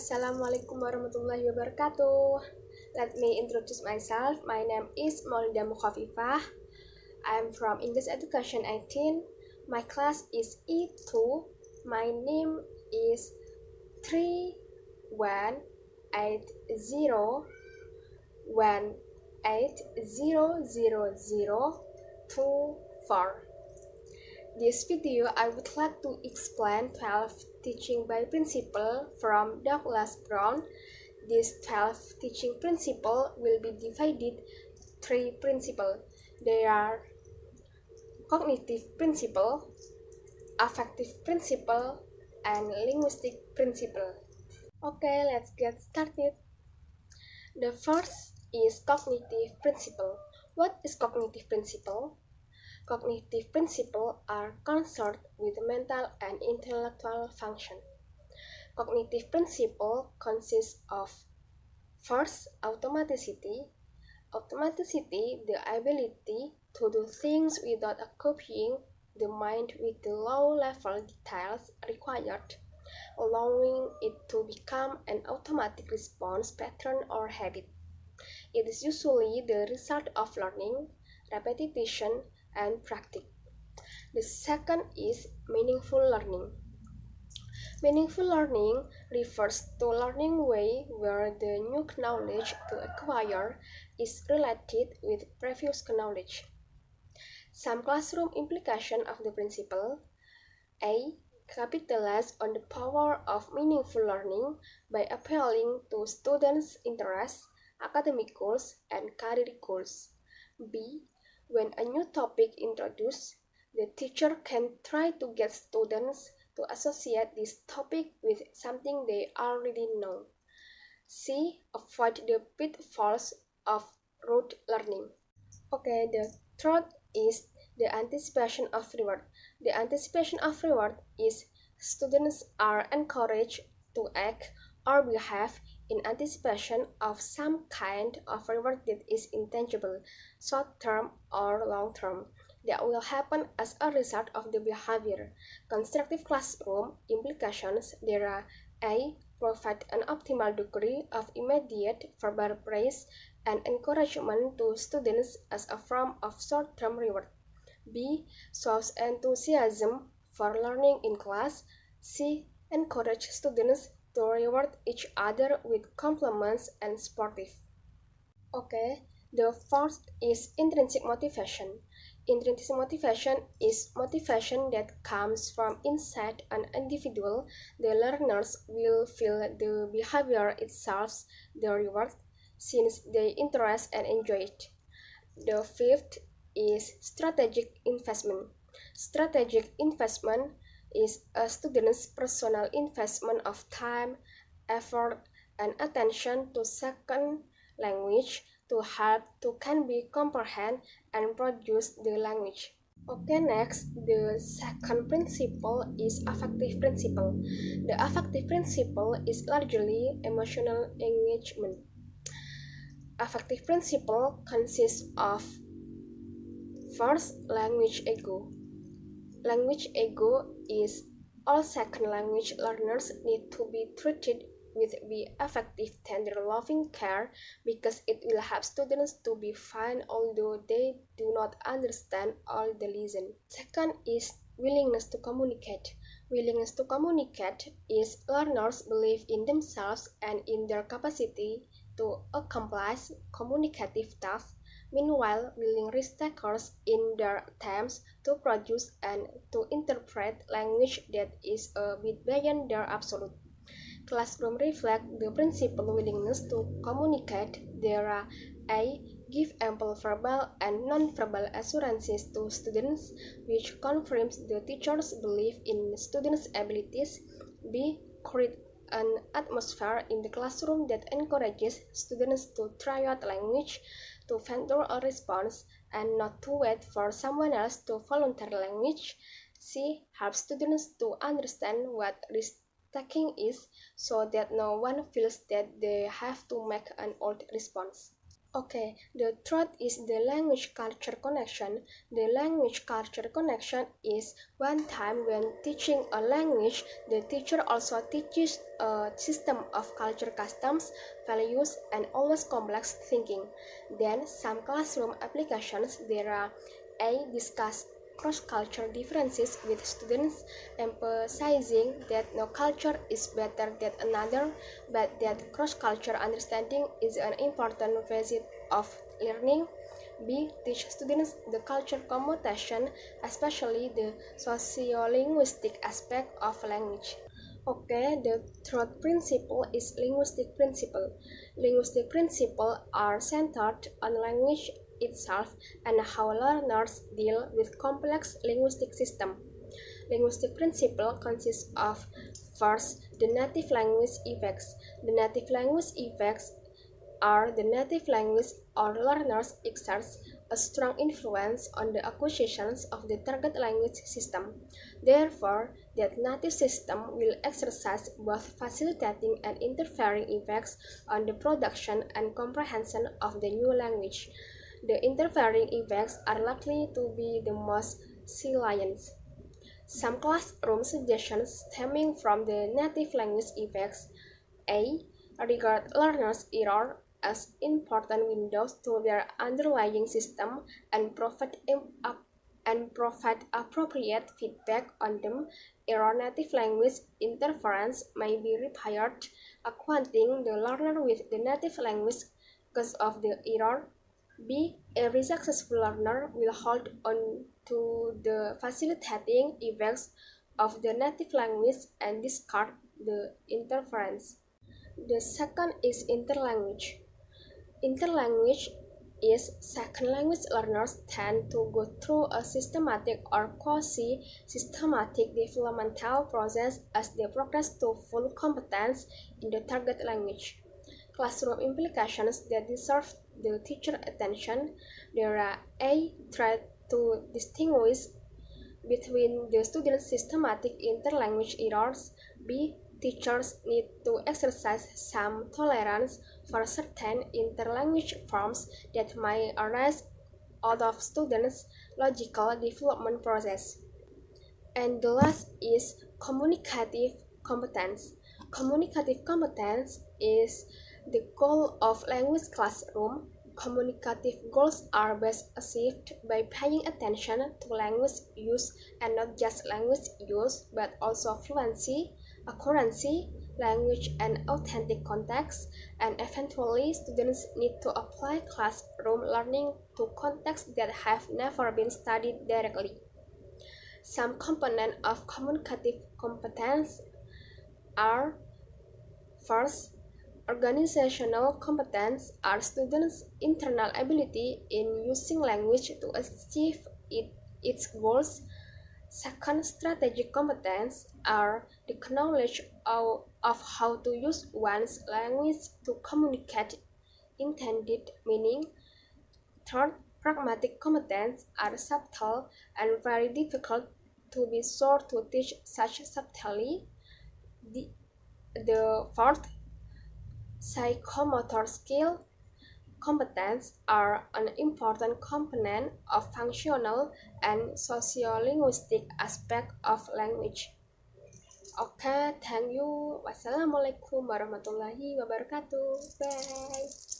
Assalamualaikum warahmatullahi wabarakatuh. Let me introduce myself. My name is Maulida Mukhafifah. I'm from English Education 18. My class is E2. My name is 318018000024. This video, I would like to explain 12 teaching by principle from Douglas Brown. These 12 teaching principle will be divided 3 principles. They are cognitive principle, affective principle, and linguistic principle. Okay, let's get started. The first is cognitive principle. What is cognitive principle? Cognitive principles are concerned with mental and intellectual function. Cognitive principle consists of first, automaticity. Automaticity, the ability to do things without occupying the mind with the low-level details required, allowing it to become an automatic response pattern or habit. It is usually the result of learning, repetition, and practice. The second is meaningful learning. Meaningful learning refers to learning way where the new knowledge to acquire is related with previous knowledge. Some classroom implication of the principle: A. Capitalize on the power of meaningful learning by appealing to students' interests, academic goals, and career goals. B. When a new topic introduced, the teacher can try to get students to associate this topic with something they already know. C. Avoid the pitfalls of rote learning. Okay, the third is the anticipation of reward. The anticipation of reward is students are encouraged to act or behave in anticipation of some kind of reward that is intangible, short-term or long-term, that will happen as a result of the behavior. Constructive classroom implications: there are: A. Provide an optimal degree of immediate verbal praise and encouragement to students as a form of short-term reward. B. Shows enthusiasm for learning in class. C. Encourage students to reward each other with compliments and sportive. Okay, the fourth is intrinsic motivation. Intrinsic motivation is motivation that comes from inside an individual. The learners will feel the behavior itself the reward, since they interest and enjoy it. The fifth is strategic investment. Strategic investment is a student's personal investment of time, effort, and attention to second language to help to can be comprehend and produce the language. Okay, next, the second principle is affective principle. The affective principle is largely emotional engagement. Affective principle consists of first, language ego. Language ego is all second language learners need to be treated with the affective, tender, loving care because it will help students to be fine although they do not understand all the lesson. Second is willingness to communicate. Willingness to communicate is learners' belief in themselves and in their capacity to accomplish communicative tasks. Meanwhile, willing risk-takers in their attempts to produce and to interpret language that is a bit beyond their absolute. Classroom reflect the principal willingness to communicate. There are: A. Give ample verbal and non-verbal assurances to students, which confirms the teacher's belief in students' abilities. B. Create an atmosphere in the classroom that encourages students to try out language, to venture a response, and not to wait for someone else to volunteer language. C. Help students to understand what risk-taking is, so that no one feels that they have to make an old response. Okay, the third is the language-culture connection. The language-culture connection is one time when teaching a language, the teacher also teaches a system of culture customs, values, and always complex thinking. Then, some classroom applications, there are A. Discuss cross-cultural differences with students, emphasizing that no culture is better than another, but that cross-cultural understanding is an important facet of learning. B. Teach students the culture commutation, especially the sociolinguistic aspect of language. Okay, the third principle is linguistic principle. Linguistic principles are centered on language itself and how learners deal with complex linguistic systems. Linguistic principle consists of first, the native language effects. The native language effects are the native language or learners exerts a strong influence on the acquisitions of the target language system. Therefore, that native system will exercise both facilitating and interfering effects on the production and comprehension of the new language. The interfering effects are likely to be the most salient. Some classroom suggestions stemming from the native language effects: A. Regard learners' error as important windows to their underlying system and provide appropriate feedback on them. Error native language interference may be repaired, acquainting the learner with the native language cause of the error. B. Every successful learner will hold on to the facilitating effects of the native language and discard the interference. The second is interlanguage. Interlanguage is second language learners tend to go through a systematic or quasi-systematic developmental process as they progress to full competence in the target language. Classroom implications that deserve the teacher attention. There are A. Try to distinguish between the students' systematic interlanguage errors. B. Teachers need to exercise some tolerance for certain interlanguage forms that may arise out of students' logical development process. And the last is communicative competence. Communicative competence is the goal of language classroom. Communicative goals are best achieved by paying attention to language use and not just language use, but also fluency, accuracy, language and authentic context, and eventually students need to apply classroom learning to contexts that have never been studied directly. Some components of communicative competence are: first, organizational competence are students' internal ability in using language to achieve its goals. Second, strategic competence are the knowledge of how to use one's language to communicate intended meaning. Third, pragmatic competence are subtle and very difficult to be sure to teach such subtly. The, the fourth, psychomotor skill competence are an important component of functional and sociolinguistic aspect of language. Okay, thank you. Wassalamualaikum warahmatullahi wabarakatuh. Bye.